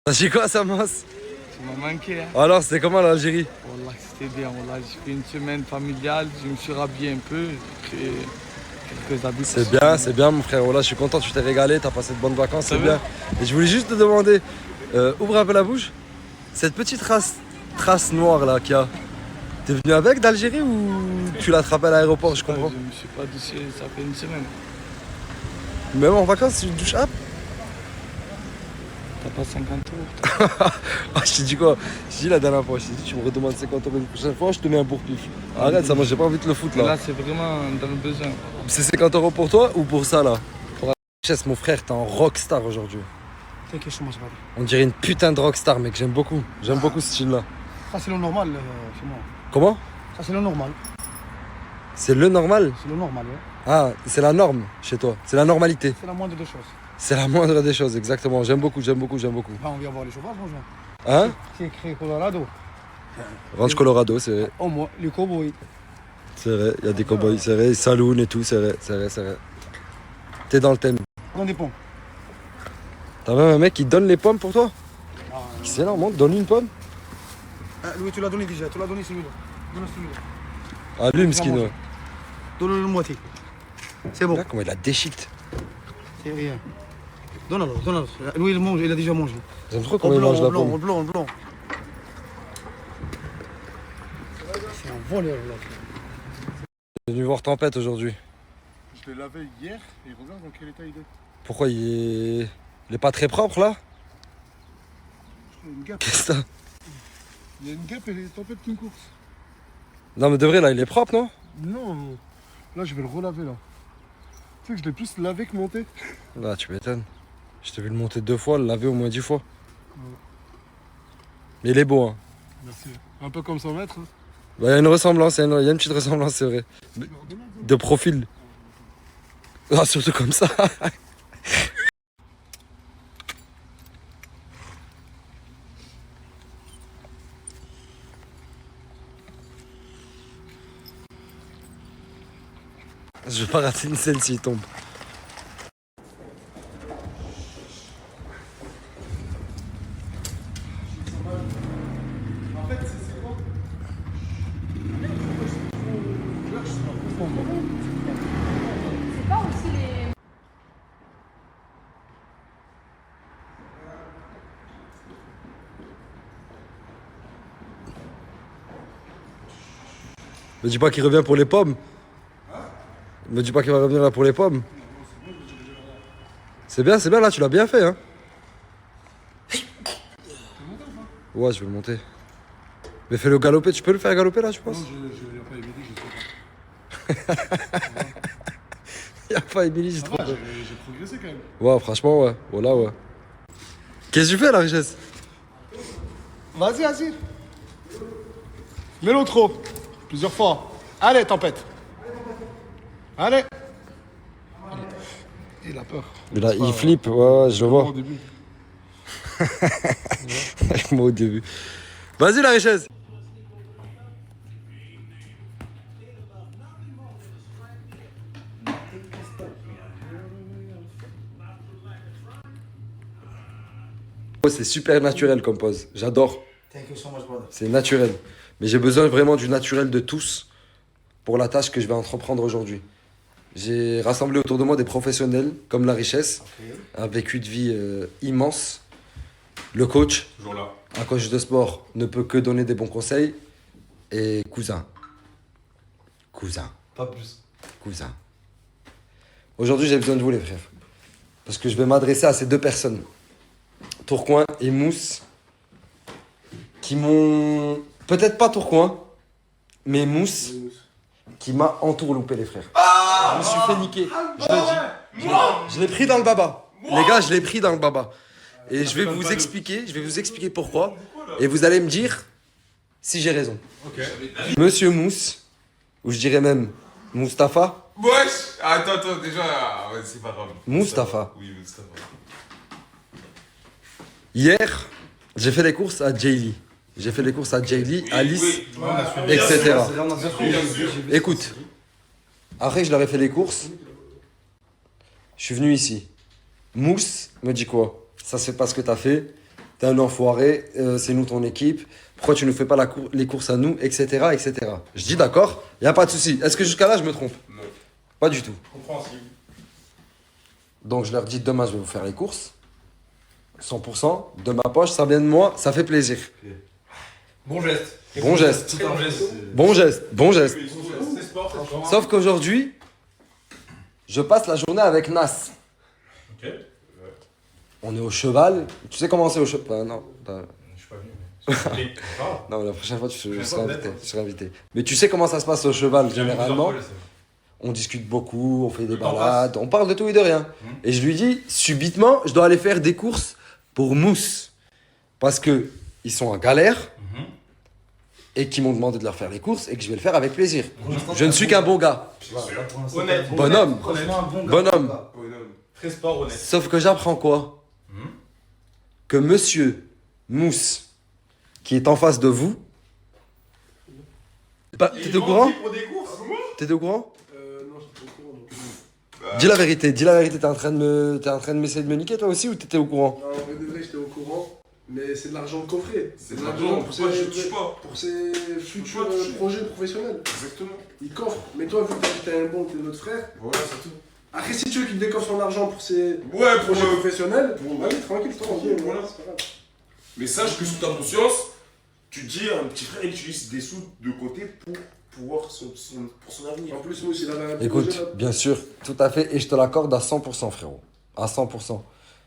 Ça dit quoi, Samos? Tu m'as manqué, hein. Alors, c'était comment l'Algérie? Wallah, c'était bien. Wallah, j'ai fait une semaine familiale, je me suis rhabillé un peu. J'ai fait quelques habits. C'est bien, mon frère. Voilà, je suis content, tu t'es régalé, t'as passé de bonnes vacances, c'est Ça bien. va. Et je voulais juste te demander, ouvre un peu la bouche. Cette petite trace noire là qu'il y a, t'es venu avec d'Algérie ou tu l'as attrapé à l'aéroport? Je comprends. Je me suis pas douché, ça fait une semaine. Même en vacances, tu te douches up? T'as pas 50 euros. Ah, je t'ai dit quoi? Je t'ai dit la dernière fois, je t'ai dit tu me redemandes 50 € une prochaine fois, je te mets un bourre-pif. Arrête ça, moi j'ai pas envie de le foutre Mais là. là, c'est vraiment dans le besoin. C'est 50 € pour toi ou pour ça là? Pour la richesse, mon frère, t'es en rockstar aujourd'hui. T'inquiète, je mange pas. On dirait une putain de rockstar, mec, j'aime beaucoup. J'aime beaucoup ce style là. Ça, c'est le normal chez moi. Comment? Ça, c'est le normal. C'est le normal? C'est le normal, ouais. Ah, c'est la norme chez toi, c'est la normalité. C'est la moindre des choses. C'est la moindre des choses, exactement. J'aime beaucoup, j'aime beaucoup, j'aime beaucoup. Bah, on vient voir les chauffages, bonjour. Hein? C'est écrit Colorado. Ranch Colorado, c'est vrai. Au moins, les cowboys. C'est vrai, il y a des cowboys, c'est vrai, saloon et tout, c'est vrai, c'est vrai, c'est vrai. T'es dans le thème. Dans des ponts. T'as même un mec qui donne les pommes pour toi? Ah, C'est énorme, donne une pomme. Louis, tu l'as donné déjà. Tu l'as donné celui-là. Donne celui-là. Ah, lui, Mskino. manger. Donne-le la moitié. C'est bon. Là, comment il a déchiqueté. C'est rien. Donne alors, donne alors. Louis, il mange, il a déjà mangé. J'aime trop Au comment il blanc, mange la au blanc, pomme. au blanc, au blanc. C'est un voleur, là. Je suis venu voir Tempête aujourd'hui. Je l'ai lavé hier et regarde dans quel état il est. Pourquoi il est pas très propre là? Il y a une guêpe. Qu'est-ce que ça? Il y a une guêpe et les tempêtes qui me course. Non, mais de vrai là, il est propre, non? Non, là je vais le relaver là. Tu sais que je l'ai plus lavé que monté. Là, tu m'étonnes. Je t'ai vu le monter 2 fois, le laver au moins 10 fois. Mais il est beau, hein. Merci. Un peu comme son maître. Hein. Bah, il y a une ressemblance, il y a une petite ressemblance, c'est vrai. De profil. Ah, surtout comme ça. Je vais pas rater une scène s'il tombe. C'est pas aussi les... Me dis pas qu'il revient pour les pommes. Me dis pas qu'il va revenir là pour les pommes. C'est bien, là, tu l'as bien fait, hein. Ouais, je vais le monter. Mais fais-le galoper, tu peux le faire galoper là, tu penses? Non, je n'ai pas évidé, je sais pas. Y'a pas Émilie, j'ai Ça trop va, peur. j'ai progressé quand même. Ouais, franchement, ouais. Voilà, ouais. Qu'est-ce que tu fais, la richesse? Vas-y, vas-y. Mets-le trop. Plusieurs fois. Allez, tempête. Allez. Il a peur. Il flippe, ouais, je le vois. Au début. Moi au début. Vas-y, la richesse. Oh, c'est super naturel comme pose. J'adore. T'inquiète, je mange pas. C'est naturel. Mais j'ai besoin vraiment du naturel de tous pour la tâche que je vais entreprendre aujourd'hui. J'ai rassemblé autour de moi des professionnels comme la richesse, un vécu de vie immense. Le coach, Toujours là. un coach de sport ne peut que donner des bons conseils. Et cousin. Pas plus. Cousin. Aujourd'hui, j'ai besoin de vous, les frères. Parce que je vais m'adresser à ces 2 personnes. Tourcoing et Mousse. Qui m'ont... Peut-être pas Tourcoing, mais Mousse. Qui m'a entourloupé, les frères. Je me suis fait niquer. Je le dis. Je l'ai pris dans le baba. Les gars, je l'ai pris dans le baba. Et je vais vous expliquer pourquoi. Et vous allez me dire si j'ai raison. Monsieur Mousse, ou je dirais même Mustapha. Wesh. Attends, déjà, ouais, c'est pas grave. Mustapha. Oui, Mustapha. Hier, j'ai fait les courses à Jaylee. J'ai fait les courses à Jaylee, Alice, etc. Écoute, après que je leur ai fait les courses, je suis venu ici. Mousse me dit quoi? Ça, c'est pas ce que t'as fait. t'es un enfoiré, c'est nous ton équipe, pourquoi tu ne fais pas les courses à nous, etc., etc. Je dis d'accord, il n'y a pas de souci. Est-ce que jusqu'à là, je me trompe? Non. Pas du tout. Compréhensible. Donc je leur dis, demain, je vais vous faire les courses. 100%, de ma poche, ça vient de moi, ça fait plaisir. Bon geste. Bon geste. Très bon geste. Bon geste, bon geste. C'est sport, c'est sport. Sauf qu'aujourd'hui, je passe la journée avec Nas. Ok. On est au cheval. Tu sais comment c'est au cheval? Non, Je suis pas venu. non, la prochaine fois, tu seras invité, tu seras invité. Mais tu sais comment ça se passe au cheval, généralement? On discute beaucoup, on fait des balades, on parle de tout et de rien. Et je lui dis, subitement, je dois aller faire des courses pour Mousse. Parce que ils sont en galère et qu'ils m'ont demandé de leur faire les courses et que je vais le faire avec plaisir. Je ne suis qu'un bon gars. Honnête. Bonhomme. Bonhomme. Très sport, honnête. Sauf que j'apprends quoi? Que monsieur Mousse, qui est en face de vous... T'étais au courant? T'étais au courant? Non, je suis pas au courant. Dis la vérité, t'es en train de m'essayer de me niquer toi aussi ou t'étais au courant? Non, en vrai de vrai, j'étais au courant. Mais c'est de l'argent de coffret. C'est de l'argent, pourquoi je touche pas? Pour ses futurs projets professionnels. Exactement. Il coffre. Mais toi, vu que t'es un bon, t'es notre frère. Voilà, c'est tout. Après, si tu veux qu'il décoffre son argent pour ses Ouais, pour projets professionnels, pour- allez, tranquille, Tranquille, voilà, voilà. c'est pas grave. Mais sache que sous ta conscience, tu dis à un petit frère, il utilise des sous de côté pour pouvoir pour son avenir. En plus, Mousse, il avait un Écoute, projet là. bien sûr, tout à fait, et je te l'accorde à 100%, frérot. À 100%.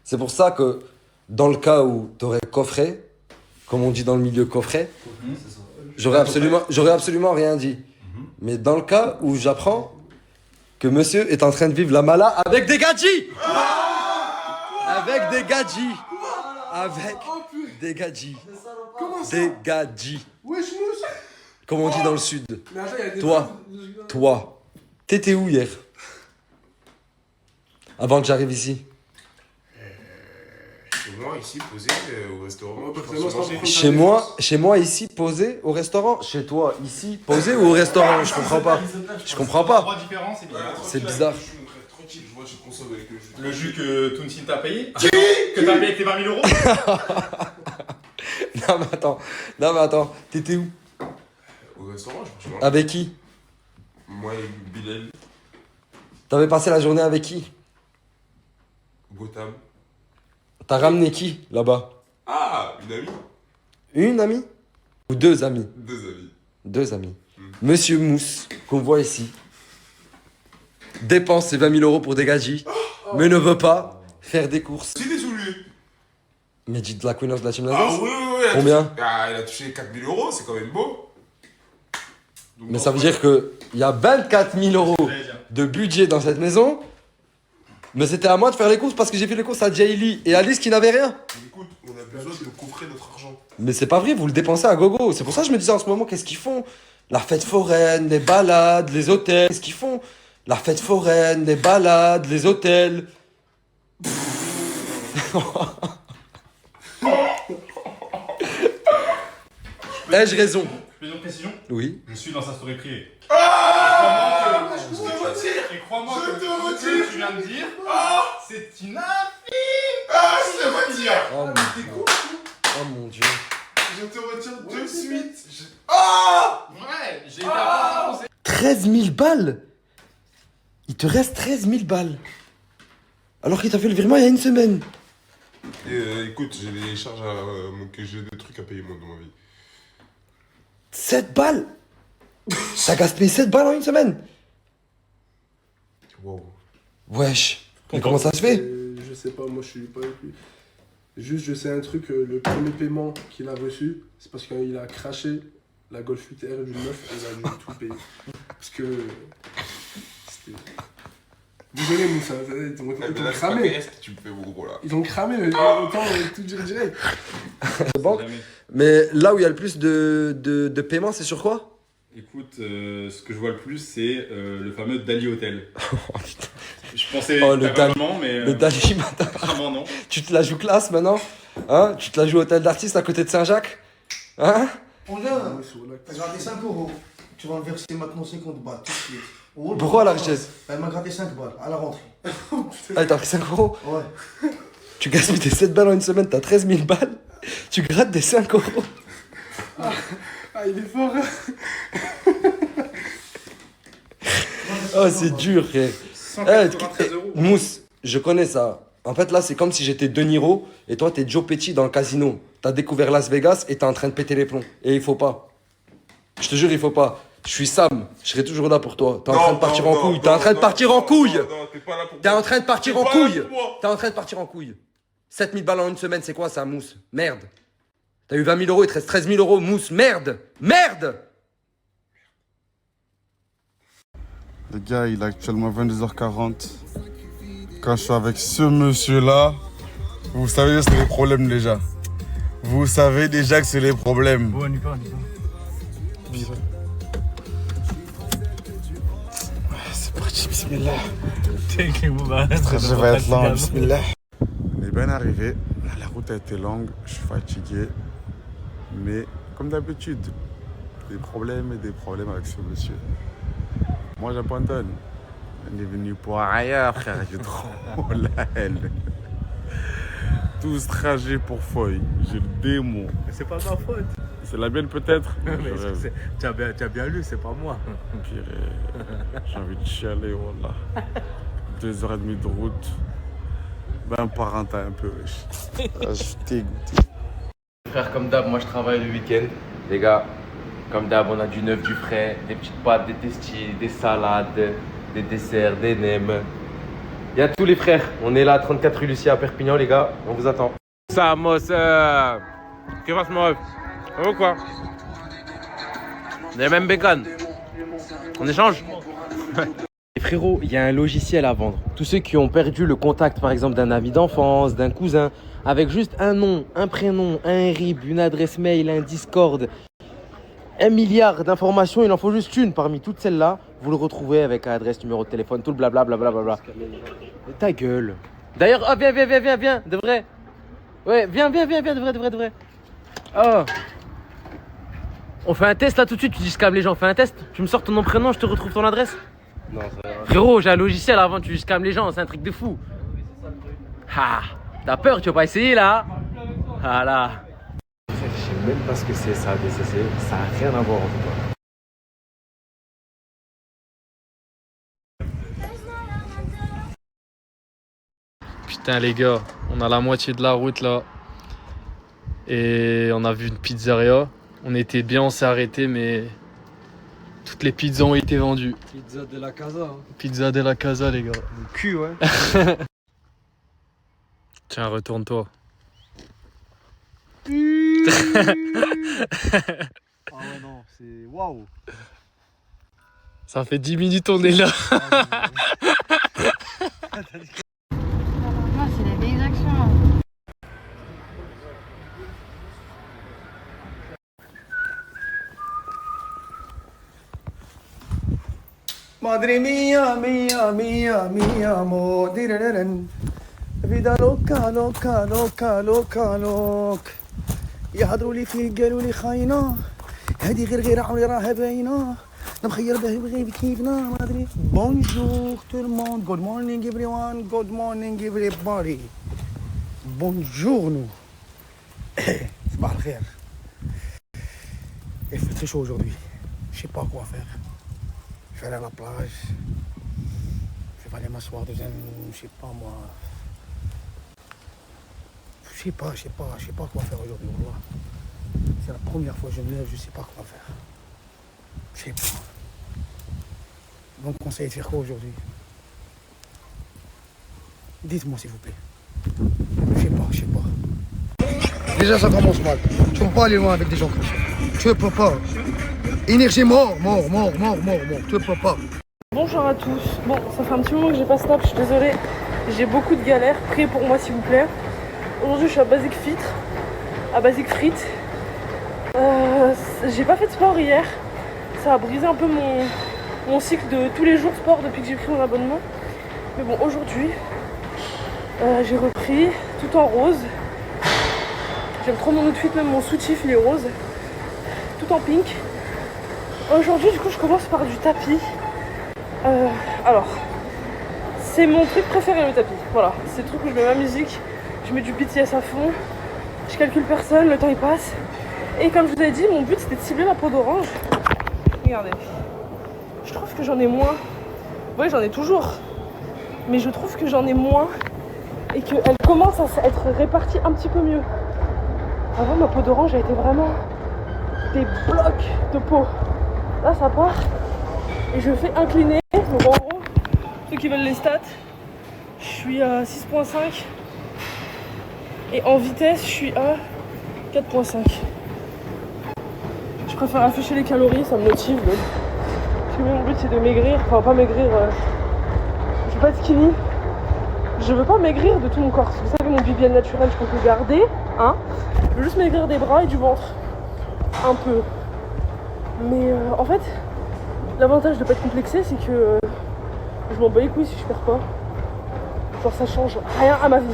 C'est pour ça que, dans le cas où t'aurais coffré, comme on dit dans le milieu coffret, j'aurais absolument rien dit. Mais dans le cas où j'apprends que monsieur est en train de vivre la mala avec des gadgets! Avec des gadgets! Avec des gadgets. Comment ça? Des gadgets. Wesh, Mousse! Comme on dit dans le sud. Mais attends, il y a des Toi. Toi, t'étais où hier? Avant que j'arrive ici. Chez moi, ici, posé au restaurant. Ouais, je personnellement, pense c'est pas manger. Chez moi, ici, posé au restaurant. Chez toi, ici, posé ou au restaurant? Je comprends pas. Je comprends pas. Trois différents, c'est bizarre. C'est bizarre. Tranquille, je vois, je consomme avec le jus. Le jus que Tounsin t'a payé Que t'as payé avec tes 20 000 euros Non mais attends. T'étais où? Au restaurant, je mange. Avec qui? Moi et Bilal, T'avais passé la journée avec qui? Gotham. T'as ramené qui là-bas? Ah, une amie. Une amie? Ou deux amis? Deux amis. Deux amis. Monsieur Mousse, qu'on voit ici, dépense ses 20 000 euros pour des gadgets, mais ne veut pas faire des courses. C'est désolé. Mais dites la Queen of la Team Ah Lazare. oui, oui, oui. Combien? Il a touché 4 000 euros, c'est quand même beau. Donc, Mais ça veut dire qu'il y a 24 000 euros de budget dans cette maison. Mais c'était à moi de faire les courses parce que j'ai fait les courses à Jaylee et Alice qui n'avaient rien. Écoute, on a besoin de coffrer notre argent. Mais c'est pas vrai, vous le dépensez à gogo. C'est pour ça que je me disais en ce moment, qu'est-ce qu'ils font? La fête foraine, les balades, les hôtels. Qu'est-ce qu'ils font? La fête foraine, les balades, les hôtels. Ai-je raison? Je fais une précision. Oui. Je suis dans sa story privée. Je Et crois-moi Je que te ce retire. que tu viens de dire, c'est une Ah, je te retire. Oh mon t'es Dieu. con. Oh mon Dieu. Je te retire de suite. Ah. Ouais, j'ai été à 13 000 balles? Il te reste 13 000 balles. Alors qu'il t'a fait le virement il y a une semaine. Écoute, j'ai des charges que j'ai des trucs à payer moi dans ma vie. 7 balles? T'as gaspillé 7 balles en une semaine? Wow. Wesh. Mais comment ça se fait? Je sais pas, moi je suis pas avec lui. Juste, je sais un truc, le premier paiement qu'il a reçu, c'est parce qu'il a craché la Golf 8R d'une meuf et il a dû tout payer. Parce que. C'était. Désolé, Moussa, ils t'ont cramé. Est-ce que tu me fais gros là? Ils ont cramé, mais autant tout dire direct. Banque. Mais là où il y a le plus de paiements, c'est sur quoi? Écoute, ce que je vois le plus, c'est le fameux Dali Hotel. Je pensais Oh, le vraiment, mais Le Dali, maintenant. vraiment non. Tu te la joues classe maintenant? Hein? Tu te la joues hôtel d'artiste à côté de Saint-Jacques? Hein? On vient, t'as gratté 5 euros. Tu vas me verser maintenant 50 balles tout de suite. Pourquoi la richesse? Elle m'a gratté 5 balles à la rentrée. Ah, t'as pris 5 euros? Ouais. Tu gaspilles tes 7 balles en une semaine, t'as 13 000 balles? Tu grattes des 5 euros. Ah, il est fort. Oh, c'est dur, frère. 193 euros. Mousse, je connais ça. En fait, là, c'est comme si j'étais De Niro et toi, t'es Joe Pesci dans le casino. T'as découvert Las Vegas et t'es en train de péter les plombs. Et il faut pas. Je te jure, il faut pas. Je suis Sam, je serai toujours là pour toi. T'es en train de partir en couille. T'es en train de partir en couille. Non, t'es pas là pour T'es en train de partir en T'es pas là couille. pour moi. T'es en train de partir en couille. 7000 balles en une semaine, c'est quoi ça, Mousse? Merde. T'as eu 20 000 euros, il te reste 13 000 euros, Mousse. Merde. Merde. Les gars, il est actuellement 22h40. Quand je suis avec ce monsieur-là, vous savez que c'est les problèmes déjà. Vous savez déjà que c'est les problèmes. Bon, on y va, on y va. C'est parti, bismillah. Je Je vais être lent, bismillah. On est bien arrivé. La route a été longue, je suis fatigué. Mais comme d'habitude, des problèmes et des problèmes avec ce monsieur. Moi, j'abandonne. On est venu pour ailleurs, frère. J'ai trop la haine. Tout ce trajet pour Foy. J'ai le démon. Mais c'est pas ma faute. C'est la mienne peut-être. Mais tu as bien lu, c'est pas moi. Pire, j'ai envie de chialer, voilà. 2h30 de route. Ben, parentin un peu, wesh. Je suis dégoûté. Frère, comme d'hab, moi je travaille le week-end. Les gars, comme d'hab, on a du neuf, du frais, des petites pâtes, des testis, des salades, des desserts, des nems. Il y a tous les frères. On est là, 34 rue Lucie à Perpignan, les gars. On vous attend. Ça, Moss, qui va se meuf? Ça va ou quoi? On a le même bacon. On échange? Et frérot, il y a un logiciel à vendre. Tous ceux qui ont perdu le contact, par exemple, d'un ami d'enfance, d'un cousin, avec juste un nom, un prénom, un RIB, une adresse mail, un Discord, 1 milliard d'informations, il en faut juste une parmi toutes celles-là. Vous le retrouvez avec adresse, numéro de téléphone, tout le blablabla. Ta gueule. D'ailleurs, oh, viens, de vrai. Ouais, viens, de vrai. Oh. On fait un test là tout de suite, tu dis scam les gens, on fait un test. Tu me sors ton nom, prénom, je te retrouve ton adresse. Non, ça va. Frérot, j'ai un logiciel avant, tu scam les gens, c'est un truc de fou. Ah, t'as peur, tu vas pas essayer là? Ah là. Je sais même pas ce que c'est ça, DCC, ça a rien à voir en tout cas. Putain les gars, on a la moitié de la route là. Et on a vu une pizzeria. On était bien, on s'est arrêté, mais toutes les pizzas ont été vendues. Pizza de la casa. Hein. Pizza de la casa les gars. Le cul, ouais. Tiens, retourne-toi. Ah ouais, non, c'est waouh. Ça fait 10 minutes on est là. Non, c'est des vieilles actions. Madre mia, mia, mia, mia, amor. Direreren. Vida loca, loca, loca, loca, loca. يهضروا لي فيه قالوا لي خاينه هذه غير عمري راها باينه انا مخير به بغيب كيفنا ما ادري بونجور تو الموند جود مورنينغ ايفري وان جود مورنينغ ايفري بودي بونجور نو صباح الخير. Il fait très chaud aujourd'hui. Je sais pas quoi faire. Je vais aller à la plage. Je vais aller m'asseoir dans un, je sais pas moi. Je sais pas quoi faire aujourd'hui. C'est la première fois que je me lève, je sais pas quoi faire. Je sais pas. Bon conseil de faire quoi aujourd'hui? Dites-moi s'il vous plaît. Je sais pas. Déjà ça commence mal. Tu peux pas aller loin avec des gens comme ça. Tu peux pas. Énergie mort. Tu peux pas. Bonjour à tous. Bon, ça fait un petit moment que j'ai pas snap, je suis désolée. J'ai beaucoup de galères. Priez pour moi s'il vous plaît. Aujourd'hui je suis à Basic Fit, à Basic Frites. J'ai pas fait de sport hier. Ça a brisé un peu mon cycle de tous les jours sport depuis que j'ai pris mon abonnement. Mais bon, aujourd'hui, j'ai repris tout en rose. J'aime trop mon outfit, même mon soutif il est rose. Tout en pink. Aujourd'hui, du coup, je commence par du tapis. Alors, c'est mon truc préféré le tapis. Voilà, c'est le truc où je mets ma musique. Je mets du BTS à fond. Je calcule personne, le temps il passe. Et comme je vous avais dit, mon but c'était de cibler la peau d'orange. Regardez. Je trouve que j'en ai moins. Oui, j'en ai toujours. Mais je trouve que j'en ai moins. Et qu'elle commence à être répartie un petit peu mieux. Avant, ma peau d'orange a été vraiment des blocs de peau. Là, ça part. Et je fais incliner. Donc en gros, ceux qui veulent les stats, je suis à 6.5. Et en vitesse, je suis à 4.5. Je préfère afficher les calories, ça me motive. Donc. Parce que mon but, c'est de maigrir. Enfin, pas maigrir. Je veux pas être skinny. Je veux pas maigrir de tout mon corps. Vous savez, mon BBL naturel, je peux le garder. Hein. Je veux juste maigrir des bras et du ventre. Un peu. Mais en fait, l'avantage de pas être complexé, c'est que je m'en bats les couilles si je perds pas. Genre, ça change rien à ma vie.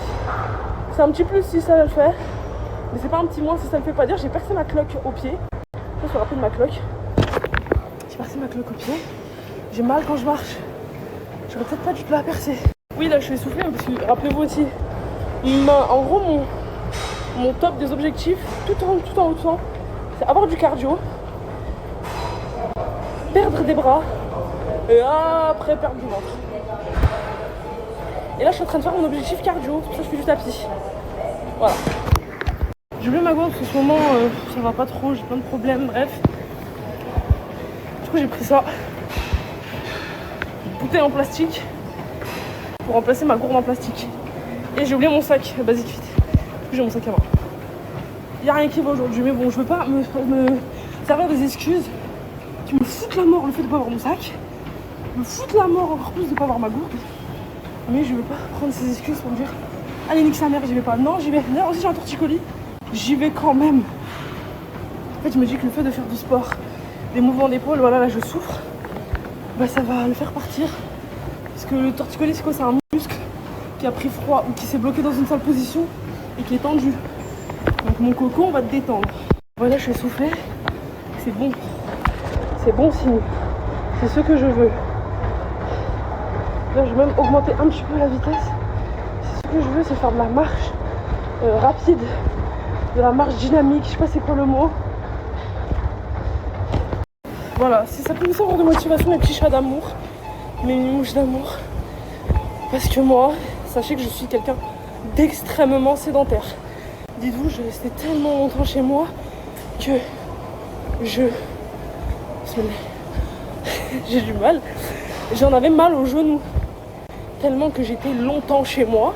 C'est un petit plus si ça le fait. Mais c'est pas un petit moins si ça le fait pas. Dire, j'ai percé ma cloque au pied. Je me rappelle de ma cloque. J'ai percé ma cloque au pied. J'ai mal quand je marche. J'aurais peut-être pas dû la percer. Oui, là je suis essoufflée parce que rappelez-vous aussi, en gros mon top des objectifs tout en haut, c'est avoir du cardio, perdre des bras et après perdre du ventre. Et là je suis en train de faire mon objectif cardio, c'est pour ça que je fais du tapis. Voilà. J'ai oublié ma gourde parce qu'en ce moment ça va pas trop, j'ai plein de problèmes, bref. Du coup j'ai pris ça. Une bouteille en plastique. Pour remplacer ma gourde en plastique. Et j'ai oublié mon sac Basic Fit. J'ai mon sac à main. Il n'y a rien qui va aujourd'hui, mais bon, je veux pas me servir des excuses qui me foutent la mort le fait de pas avoir mon sac. Me foutent la mort encore plus de pas avoir ma gourde. Mais je veux pas prendre ces excuses pour me dire allez nique sa mère, j'y vais pas. Non, j'y vais. Là aussi j'ai un torticolis. J'y vais quand même. En fait je me dis que le fait de faire du sport, des mouvements d'épaule, voilà là je souffre. Bah ça va le faire partir. Parce que le torticolis, c'est quoi? C'est un muscle qui a pris froid ou qui s'est bloqué dans une sale position et qui est tendu. Donc mon coco, on va te détendre. Voilà, je suis essoufflée. C'est bon. C'est bon signe. C'est ce que je veux. Là, je vais même augmenter un petit peu la vitesse. C'est ce que je veux, c'est faire de la marche rapide. De la marche dynamique. Je sais pas c'est quoi le mot. Voilà, si ça peut vous servir de motivation, mes petits chats d'amour. Mes mouches d'amour. Parce que moi, sachez que je suis quelqu'un d'extrêmement sédentaire. Dites-vous, je restais tellement longtemps chez moi que j'ai du mal. J'en avais mal aux genoux. Tellement que j'étais longtemps chez moi,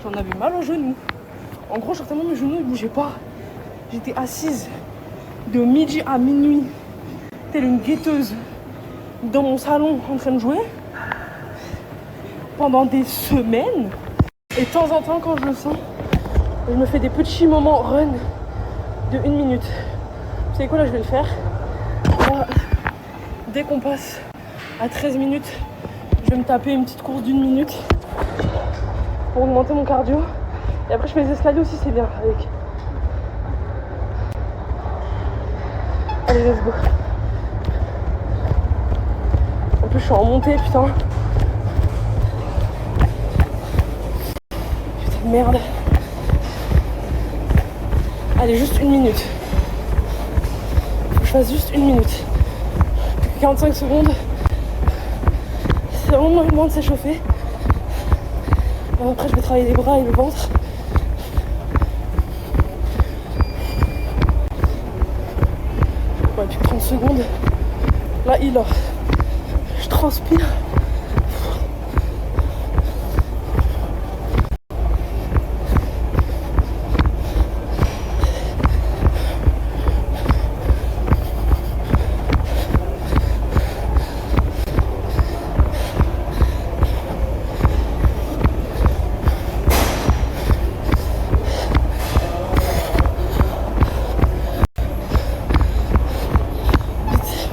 j'en avais mal aux genoux. En gros, certainement mes genoux ne bougeaient pas. J'étais assise de midi à minuit, telle une guetteuse, dans mon salon en train de jouer pendant des semaines. Et de temps en temps quand je le sens, je me fais des petits moments run de 1 minute. Vous savez quoi, là je vais le faire. Là, dès qu'on passe à 13 minutes, je vais me taper une petite course d'1 minute pour augmenter mon cardio. Et après je fais les escaliers aussi, c'est bien avec. Allez, let's go. En plus je suis en montée, putain. Putain de merde. Allez, juste 1 minute. Faut que je fasse juste 1 minute. 45 secondes. C'est vraiment le moment de s'échauffer. Après je vais travailler les bras et le ventre. Ouais, puis 30 secondes. Là il a. Je transpire.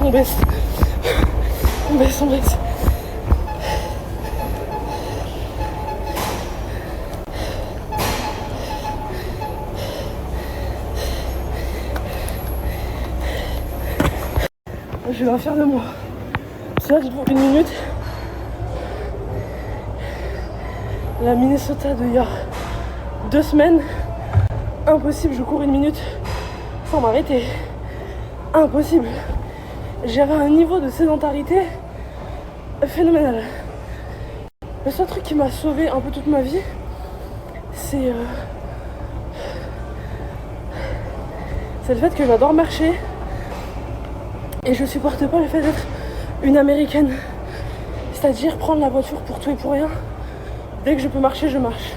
On baisse. On baisse, on baisse. Je vais en faire de moi. C'est là, pour 1 minute. La Minnesota d'il y a 2 semaines, impossible, je cours 1 minute sans m'arrêter. Impossible. J'avais un niveau de sédentarité phénoménal. Le seul truc qui m'a sauvé un peu toute ma vie, c'est le fait que j'adore marcher et je supporte pas le fait d'être une américaine. C'est-à-dire prendre la voiture pour tout et pour rien. Dès que je peux marcher, je marche.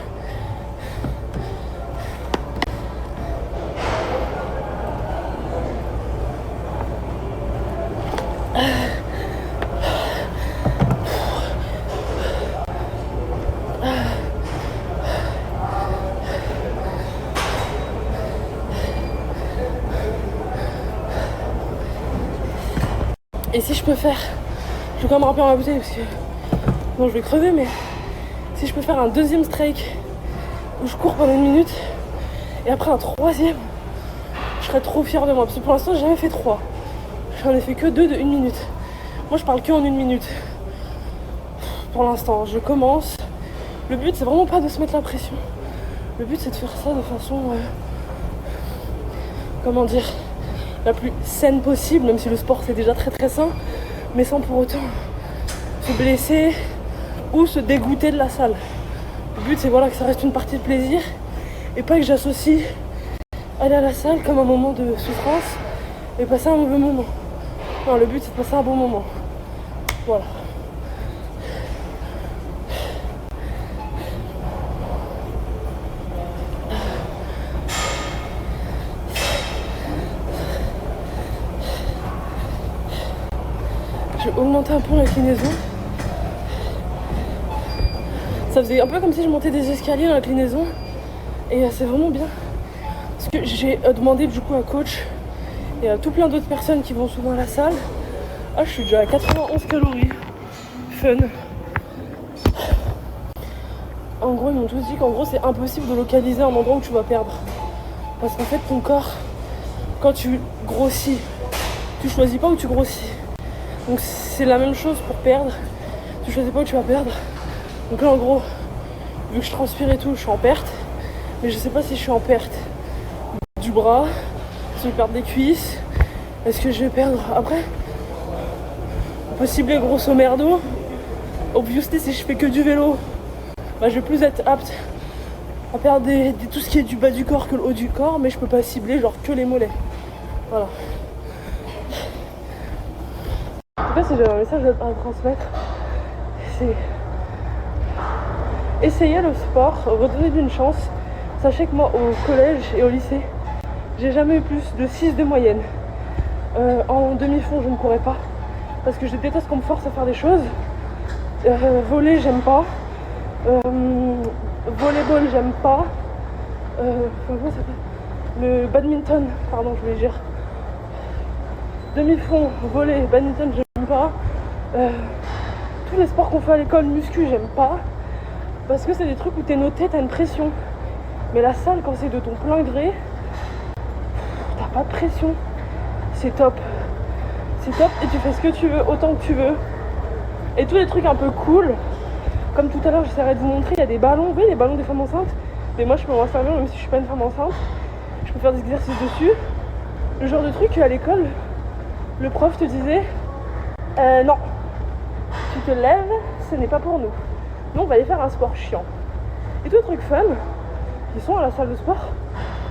Et si je peux faire, je vais quand même remplir ma bouteille parce que bon, je vais crever, mais si je peux faire un 2e strike où je cours pendant 1 minute et après un 3e, je serais trop fière de moi parce que pour l'instant j'ai jamais fait 3. J'en ai fait que 2 de 1 minute. Moi je parle que en 1 minute. Pour l'instant, je commence. Le but c'est vraiment pas de se mettre la pression. Le but c'est de faire ça de façon comment dire, la plus saine possible, même si le sport c'est déjà très très sain, mais sans pour autant se blesser ou se dégoûter de la salle. Le but c'est voilà que ça reste une partie de plaisir et pas que j'associe aller à la salle comme un moment de souffrance et passer un mauvais moment. Non, le but c'est de passer un bon moment. Voilà. Je vais augmenter un peu l'inclinaison. Ça faisait un peu comme si je montais des escaliers dans l'inclinaison. Et c'est vraiment bien. Parce que j'ai demandé du coup à coach et à tout plein d'autres personnes qui vont souvent à la salle. Ah, je suis déjà à 91 calories. Fun. En gros, ils m'ont tous dit qu'en gros, c'est impossible de localiser un endroit où tu vas perdre. Parce qu'en fait, ton corps, quand tu grossis, tu choisis pas où tu grossis. Donc c'est la même chose pour perdre. Tu choisis pas où tu vas perdre. Donc là en gros, vu que je transpire et tout, je suis en perte. Mais je sais pas si je suis en perte du bras, si je vais perdre des cuisses, est-ce que je vais perdre après. On peut cibler grosso merdo. Obviously si je fais que du vélo, bah, je vais plus être apte à perdre tout ce qui est du bas du corps que le haut du corps, mais je peux pas cibler genre que les mollets. Voilà. En tout cas, si j'ai un message à transmettre, c'est essayez le sport, redonnez-lui une chance. Sachez que moi, au collège et au lycée, j'ai jamais eu plus de 6 de moyenne. En demi-fond, je ne courais pas parce que je déteste qu'on me force à faire des choses. Voler, j'aime pas. Volleyball, j'aime pas. Comment ça s'appelle ? Le badminton, pardon, je voulais dire. Demi-fond, volley, badminton, j'aime pas. Tous les sports qu'on fait à l'école, muscu, j'aime pas. Parce que c'est des trucs où t'es noté, t'as une pression. Mais la salle, quand c'est de ton plein gré, t'as pas de pression. C'est top. C'est top et tu fais ce que tu veux, autant que tu veux. Et tous les trucs un peu cool, comme tout à l'heure, j'essaierai de vous montrer, il y a des ballons, oui, les ballons des femmes enceintes. Mais moi, je peux m'en servir même si je suis pas une femme enceinte. Je peux faire des exercices dessus. Le genre de truc qu'à l'école, le prof te disait non, tu te lèves, ce n'est pas pour nous. Nous, on va aller faire un sport chiant. Et tous les trucs fun qui sont à la salle de sport,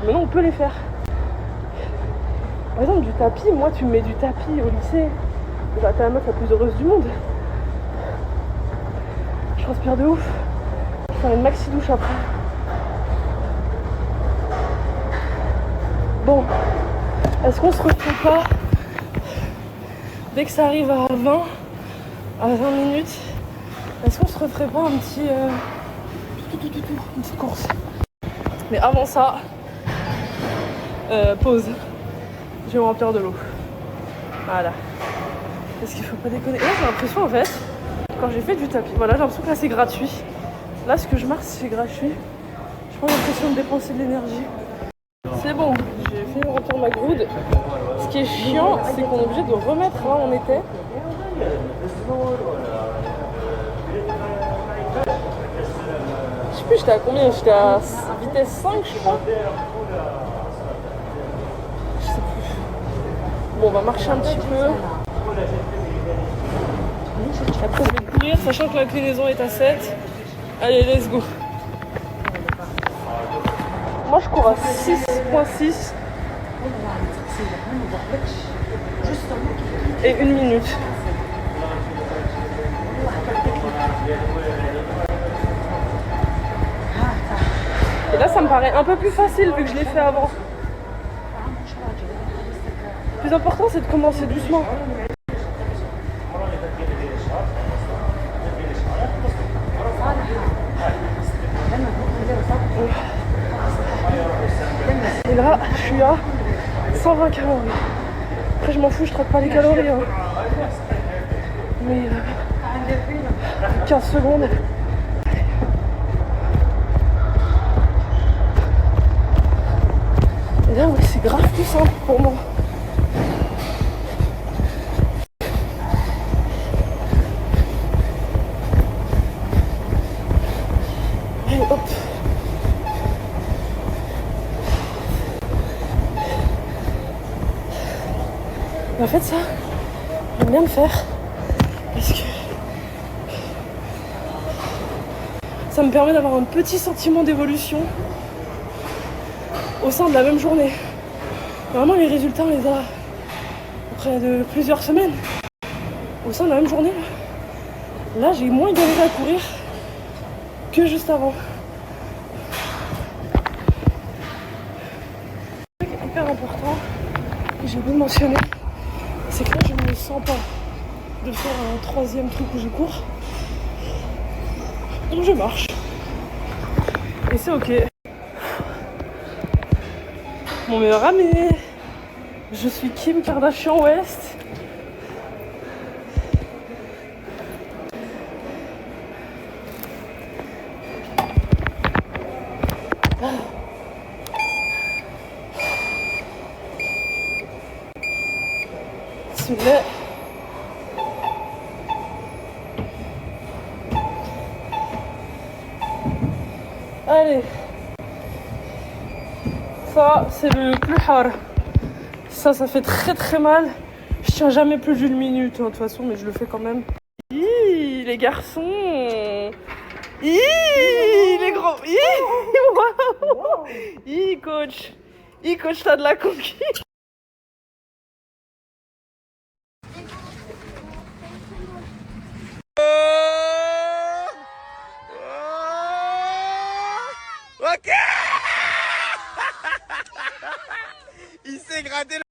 maintenant on peut les faire. Par exemple, du tapis, moi, tu me mets du tapis au lycée, bah, t'es la meuf la plus heureuse du monde. Je transpire de ouf. Je vais faire une maxi douche après. Bon, est-ce qu'on se referait pas dès que ça arrive à 20 minutes, est-ce qu'on se referait pas un petit une petite course? Mais avant ça, pause. Je vais me remplir de l'eau. Voilà. Est-ce qu'il faut pas déconner? Là j'ai l'impression en fait, quand j'ai fait du tapis, voilà, j'ai l'impression que là c'est gratuit. Là ce que je marche c'est gratuit. J'ai pas l'impression de dépenser de l'énergie. C'est bon, j'ai fini de remplir ma groude. Ce qui est chiant, c'est qu'on est obligé de remettre là où on était. Je sais plus, j'étais à combien? J'étais à vitesse 5, je crois. Bon, on va marcher un petit peu. Après, je vais courir, sachant que l'inclinaison est à 7. Allez, let's go. Moi, je cours à 6.6. Et 1 minute. Et là, ça me paraît un peu plus facile vu que je l'ai fait avant. Le plus important, c'est de commencer doucement. Et là, je suis à 120 calories. Après, je m'en fous, je traque pas les calories. Hein. Mais 15 secondes. Et là, oui, c'est grave plus simple pour moi. Allez, hop. Et en fait, ça, j'aime bien le faire parce que ça me permet d'avoir un petit sentiment d'évolution au sein de la même journée. Normalement, les résultats, on les a après de plusieurs semaines au sein de la même journée. Là, j'ai moins galéré à courir que juste avant. Un truc hyper important que j'ai oublié de mentionner, c'est que là, je ne me sens pas de faire un troisième truc où je cours. Donc je marche. Et c'est ok. Mon meilleur ami, je suis Kim Kardashian West. Celui-là. Allez. Ça, c'est le plus hard. Ça fait très très mal. Je tiens jamais plus d'une minute, hein, de toute façon, mais je le fais quand même. Hi, les garçons. Hi, les grands. Hi, wow. Hi, coach. Hi, coach, t'as de la conquise. Il s'est gratté le...